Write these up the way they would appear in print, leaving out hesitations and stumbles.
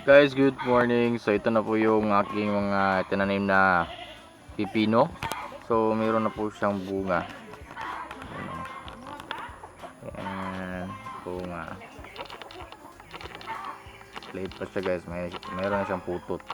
Guys, good morning. So ito na po yung aking mga tinanim na pipino. So mayroon na po siyang bunga. Ayan, bunga. Late pa siya guys. Mayroon na siyang putot.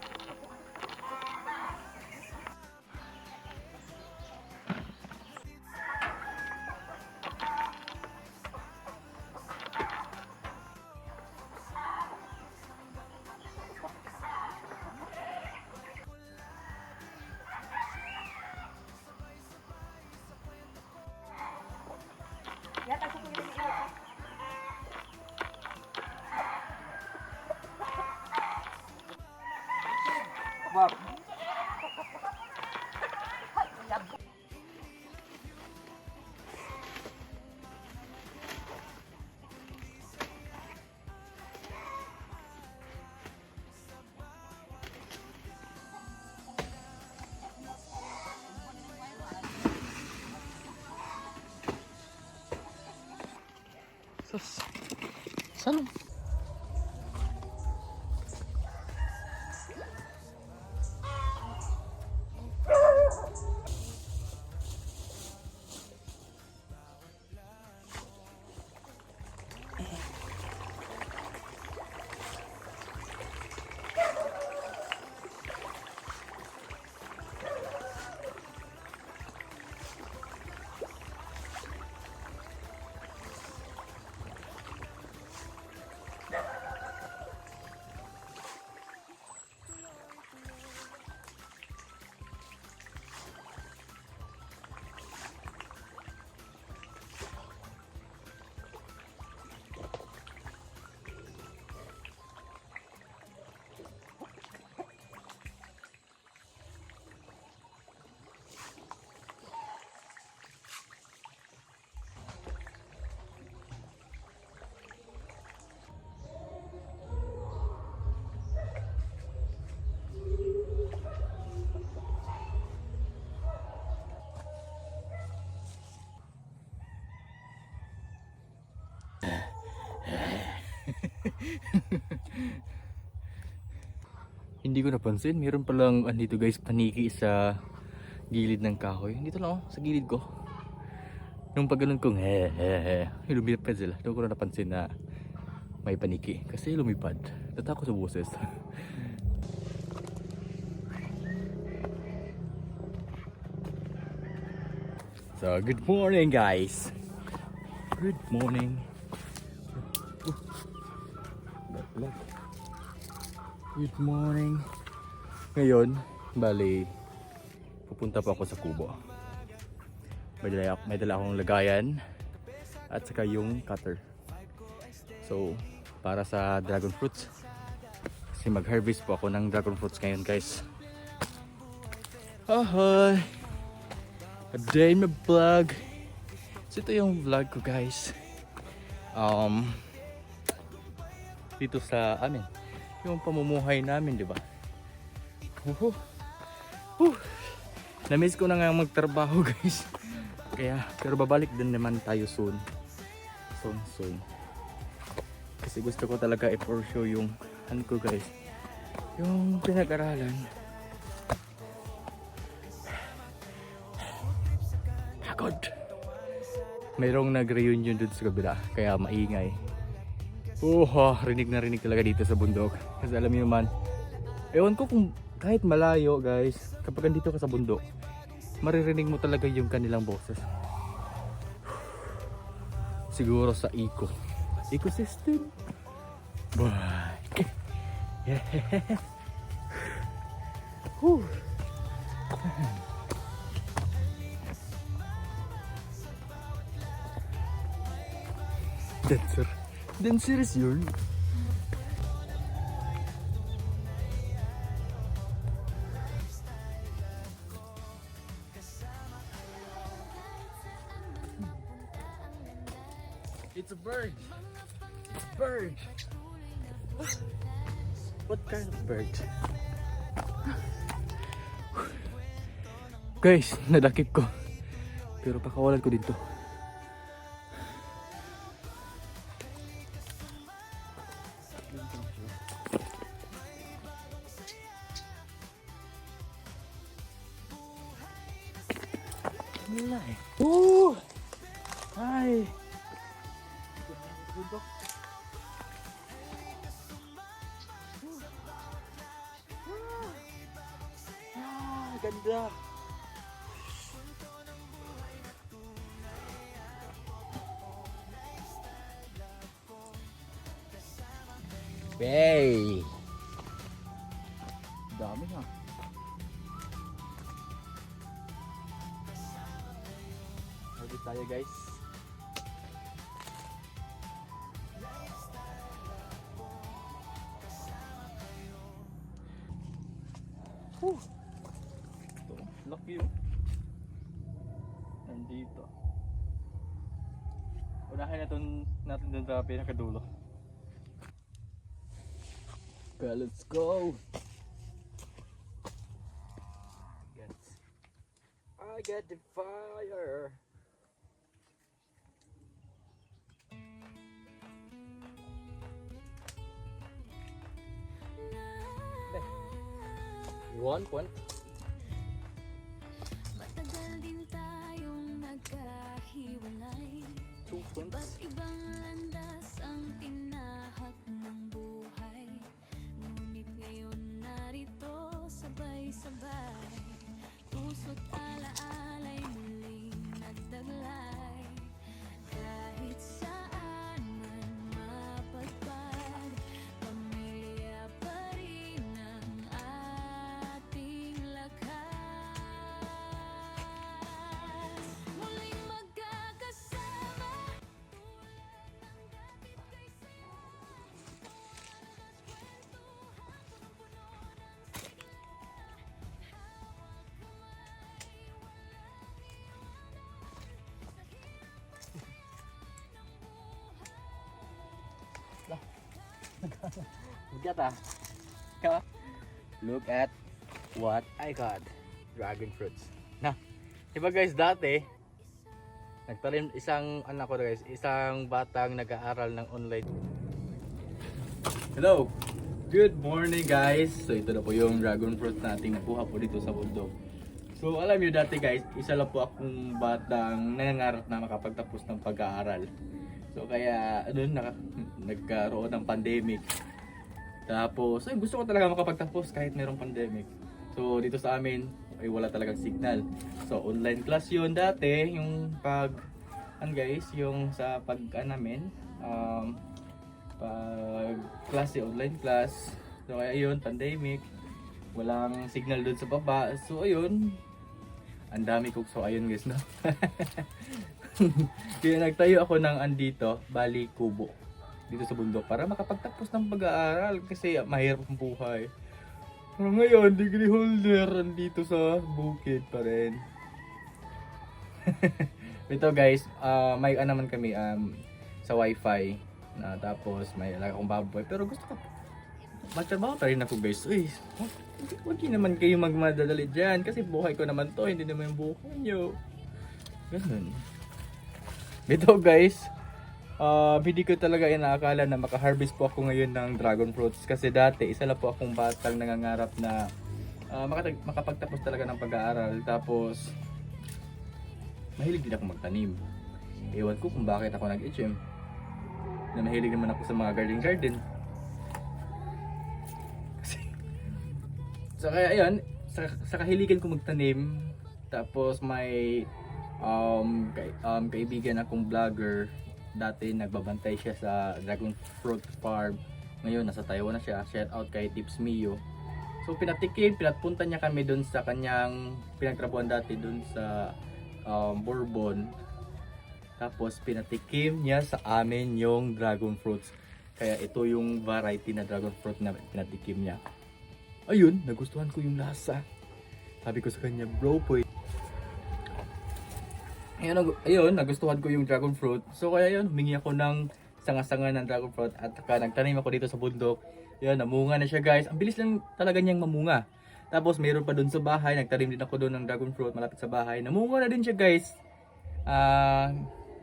Saan? Hindi ko napansin, meron palang andito guys, paniki sa gilid ng kahoy. Dito lang sa gilid ko. Nung pag ganun kong lumipad sila. Doon ko na napansin na may paniki. Kasi lumipad. Tatakot sa boses. So, good morning guys. Good morning. Good morning. Ngayon, bali, pupunta pa ako sa kubo. May dala akong lagayan at saka yung cutter. So, para sa dragon fruits. Kasi mag-harvest po ako ng dragon fruits ngayon guys. Ahoy! A day in my vlog. So, ito yung vlog ko guys. Dito sa amin. Yung pamumuhay namin, di ba? Na-miss ko na nga magtrabaho, guys. Kaya, pero babalik din naman tayo soon. Soon. Kasi gusto ko talaga i-pursue yung ano ko, guys. Yung pinag-aralan. Pagod. Mayroong nag-reunion dun sa kabila, kaya maingay. Rinig na rinig talaga dito sa bundok. Kasi alam niyo man, ewan ko kung kahit malayo guys, kapag andito ka sa bundok, maririnig mo talaga yung kanilang boses. Siguro sa ecosystem. Bye. Yeah. Dancer is yun. It's a bird. Bird. What kind of bird? Guys, nadakip ko. Pero pakawalan ko dito. Wala eh. Woo! Ay! Bundok. Ganda! Hey! Dami ha. Ulit tayo guys. Whew. Ito, laki yun. Nandito. Unahin natin dun sa pinakadulo. Okay, let's go! I got the fire! One point. Matagal din tayong nagkahiwalay. 2 points. Iba't ibang landas ang tinahak ng buhay. Ngunit ngayon narito sabay-sabay. Puso't alaala'y muling nagtaglay. Kahit saan man mapadpad, pamilya pa rin ang ating lakas. Muling magkakasama, tulad ng dati kay saya. Look at that. Look at what I got. Dragon fruits. Na, diba guys, dati nagtalim isang anak ko guys, isang batang nag-aaral ng online. Hello. Good morning guys. So ito na po yung dragon fruit nating nakuha po dito sa bundok. So alam niyo dati guys, isa lang po akong batang nangangarap na makapagtapos ng pag-aaral. So kaya ano nagkaroon ng pandemic. Tapos ay gusto ko talaga makapagtapos kahit mayroong pandemic. So dito sa amin ay wala talagang signal. So online class 'yun dati, yung guys, yung sa namin pag klase, online class. So kaya 'yun, pandemic. Walang signal doon sa baba. So ayun, ang dami kong so ayun guys, no. Kaya nagtayo ako ng andito, bali kubo dito sa bundok para makapagtapos ng pag-aaral kasi mahirap ang buhay. Pero ngayon, degree holder andito sa bukid pa rin. Ito guys, may naman kami sa wifi na tapos may alaga akong baboy pero gusto ko magtrabaho pa rin ako guys. Uy, huwag naman kayo magmadadali dyan kasi buhay ko naman to, hindi naman yung buhay nyo. Ganun. Ito guys, hindi ko talaga inaakala na makaharvest po ako ngayon ng dragon fruits kasi dati isa lang po akong batang nangangarap na makapagtapos talaga ng pag-aaral. Tapos mahilig din ako magtanim. Ewan ko kung bakit ako nag-HM na mahilig naman ako sa mga garden. So kaya ayun, sa kahiligan ko magtanim, tapos may kaibigan akong vlogger, dati nagbabantay siya sa dragon fruit farm. Ngayon nasa Taiwan na siya. Shout out kay Tips Mio. So pinatpunta niya kami doon sa kanyang pinagtrabuhan dati doon sa Bourbon. Tapos pinatikim niya sa amin yung dragon fruits. Kaya ito yung variety na dragon fruit na pinatikim niya. Ayun, nagustuhan ko yung lasa. Sabi ko sa kanya, bro, pwede. Ayun, nagustuhan ko yung dragon fruit. So kaya yun, humingi ako ng sanga-sanga ng dragon fruit at nagtanim ako dito sa bundok. Yun, namunga na siya guys. Ang bilis lang talaga niyang mamunga. Tapos mayroon pa doon sa bahay, nagtanim din ako doon ng dragon fruit malapit sa bahay. Namunga na din siya guys.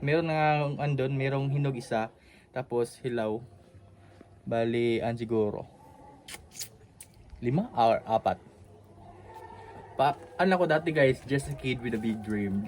Meron na andon, merong hinog isa, tapos hilaw. Bali, siguro 5 or 4. Ano ko dati guys, just a kid with a big dream.